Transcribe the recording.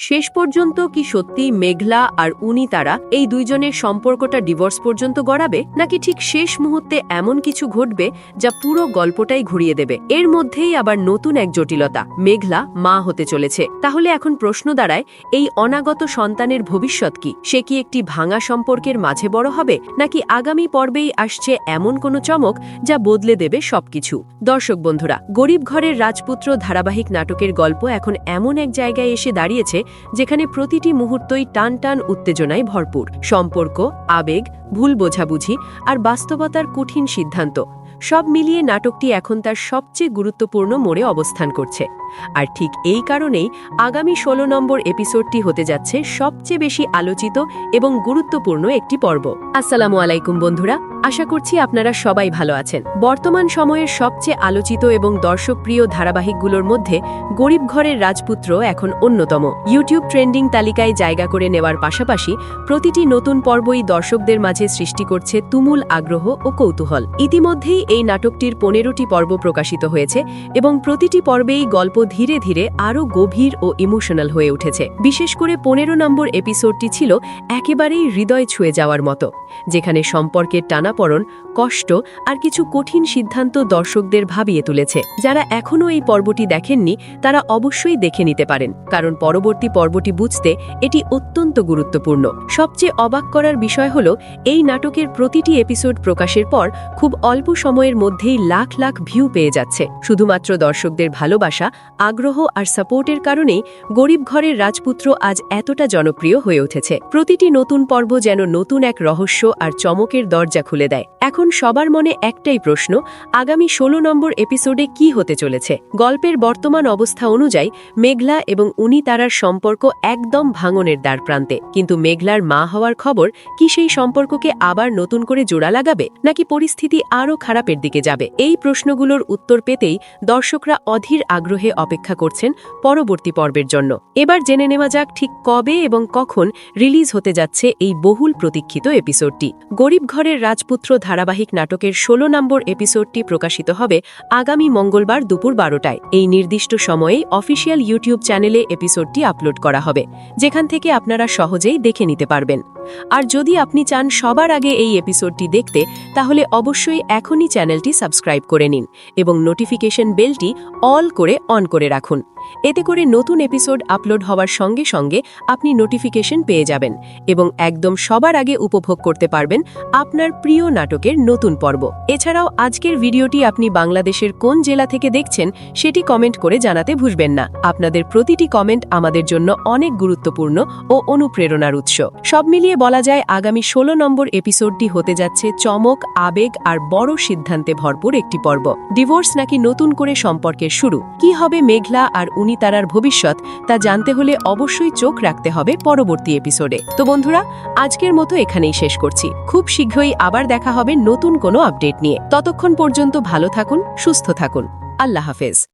শেষ পর্যন্ত কি সত্যি মেঘলা আর উনি তারা এই দুইজনের সম্পর্কটা ডিভোর্স পর্যন্ত গড়াবে, নাকি ঠিক শেষ মুহূর্তে এমন কিছু ঘটবে যা পুরো গল্পটাই ঘুরিয়ে দেবে? এর মধ্যেই আবার নতুন এক জটিলতা, মেঘলা মা হতে চলেছে। তাহলে এখন প্রশ্ন দাঁড়ায়, এই অনাগত সন্তানের ভবিষ্যৎ কি? সে কি একটি ভাঙা সম্পর্কের মাঝে বড় হবে, নাকি আগামী পর্বেই আসছে এমন কোনো চমক যা বদলে দেবে সবকিছু? দর্শক বন্ধুরা, গরিব ঘরের রাজপুত্র ধারাবাহিক নাটকের গল্প এখন এমন এক জায়গায় এসে দাঁড়িয়েছে যেখানে প্রতিটি মুহূর্তই টান টান উত্তেজনায় ভরপুর। সম্পর্ক, আবেগ, ভুল বোঝাবুঝি আর বাস্তবতার কঠিন সিদ্ধান্ত সব মিলিয়ে নাটকটি এখন তার সবচেয়ে গুরুত্বপূর্ণ মোড়ে অবস্থান করছে। আর ঠিক এই কারণেই আগামী 16 নম্বর এপিসোডটি হতে যাচ্ছে সবচেয়ে বেশি আলোচিত এবং গুরুত্বপূর্ণ একটি পর্ব। আসসালামু আলাইকুম বন্ধুরা, আশা করছি আপনারা সবাই ভালো আছেন। বর্তমান সময়ের সবচেয়ে আলোচিত এবং দর্শকপ্রিয় ধারাবাহিকগুলোর মধ্যে গরিব ঘরের রাজপুত্র এখন অন্যতম। ইউটিউব ট্রেন্ডিং তালিকায় জায়গা করে নেওয়ার পাশাপাশি প্রতিটি নতুন পর্বই দর্শকদের মাঝে সৃষ্টি করছে তুমুল আগ্রহ ও কৌতূহল। ইতিমধ্যেই এই নাটকটির 15টি পর্ব প্রকাশিত হয়েছে এবং প্রতিটি পর্বেই গল্প ধীরে ধীরে আরও গভীর ও ইমোশনাল হয়ে উঠেছে। বিশেষ করে 15 নম্বর এপিসোডটি ছিল একেবারেই হৃদয় ছুঁয়ে যাওয়ার মতো, যেখানে সম্পর্কের টানাপড়ন, কষ্ট আর কিছু কঠিন সিদ্ধান্ত দর্শকদের ভাবিয়ে তুলেছে। যারা এখনও এই পর্বটি দেখেননি তারা অবশ্যই দেখে নিতে পারেন, কারণ পরবর্তী পর্বটি বুঝতে এটি অত্যন্ত গুরুত্বপূর্ণ। সবচেয়ে অবাক করার বিষয় হল, এই নাটকের প্রতিটি এপিসোড প্রকাশের পর খুব অল্প সময়ের মধ্যেই লাখ লাখ ভিউ পেয়ে যাচ্ছে। শুধুমাত্র দর্শকদের ভালোবাসা, আগ্রহ আর সাপোর্টের কারণেই গরিব ঘরের রাজপুত্র আজ এতটা জনপ্রিয় হয়ে উঠেছে। প্রতিটি নতুন পর্ব যেন নতুন এক রহস্য আর চমকের দরজা খুলে দেয়। এখন সবার মনে একটাই প্রশ্ন, আগামী 16 নম্বর এপিসোডে কি হতে চলেছে? গল্পের বর্তমান অবস্থা অনুযায়ী মেঘলা এবং উনি তারার সম্পর্ক একদম ভাঙনের দ্বার প্রান্তে, কিন্তু মেঘলার মা হওয়ার খবর কি সেই সম্পর্ককে আবার নতুন করে জোড়া লাগাবে, নাকি পরিস্থিতি আরও খারাপের দিকে যাবে? এই প্রশ্নগুলোর উত্তর পেতেই দর্শকরা অধীর আগ্রহে অপেক্ষা করছেন পরবর্তী পর্বের জন্য। এবার জেনে নেওয়া যাক ঠিক কবে এবং কখন রিলিজ হতে যাচ্ছে এই বহুল প্রতীক্ষিত এপিসোডটি। গরিব ঘরের রাজপুত্র ধারাবাহিক নাটকের 16 নম্বর এপিসোডটি প্রকাশিত হবে আগামী মঙ্গলবার দুপুর 12টায়। এই নির্দিষ্ট সময়েই অফিসিয়াল ইউটিউব চ্যানেলে এপিসোডটি আপলোড করা হবে, যেখান থেকে আপনারা সহজেই দেখে নিতে পারবেন। আর যদি আপনি চান সবার আগে এই এপিসোডটি দেখতে, তাহলে অবশ্যই এখনই চ্যানেলটি সাবস্ক্রাইব করে নিন এবং নোটিফিকেশন বেলটি অল করে অন করে রাখুন। এতে করে নতুন এপিসোড আপলোড হওয়ার সঙ্গে সঙ্গে আপনি নোটিফিকেশন পেয়ে যাবেন এবং একদম সবার আগে উপভোগ করতে পারবেন আপনার প্রিয় নাটকের নতুন পর্ব। এছাড়াও আজকের ভিডিওটি আপনি বাংলাদেশের কোন জেলা থেকে দেখছেন সেটি কমেন্ট করে জানাতে ভুলবেন না। আপনাদের প্রতিটি কমেন্ট আমাদের জন্য অনেক গুরুত্বপূর্ণ ও অনুপ্রেরণার উৎস। সব মিলিয়ে বলা যায়, আগামী 16 নম্বর এপিসোডটি হতে যাচ্ছে চমক, আবেগ আর বড় সিদ্ধান্তে ভরপুর একটি পর্ব। ডিভোর্স নাকি নতুন করে সম্পর্কের শুরু? কি হবে মেঘলা আর উনি তারার ভবিষ্যৎ, তা জানতে হলে অবশ্যই চোখ রাখতে হবে পরবর্তী এপিসোডে। তো বন্ধুরা, আজকের মতো এখানেই শেষ করছি। খুব শীঘ্রই আবার দেখা হবে নতুন কোনো আপডেট নিয়ে। ততক্ষণ পর্যন্ত ভালো থাকুন, সুস্থ থাকুন। আল্লাহ হাফেজ।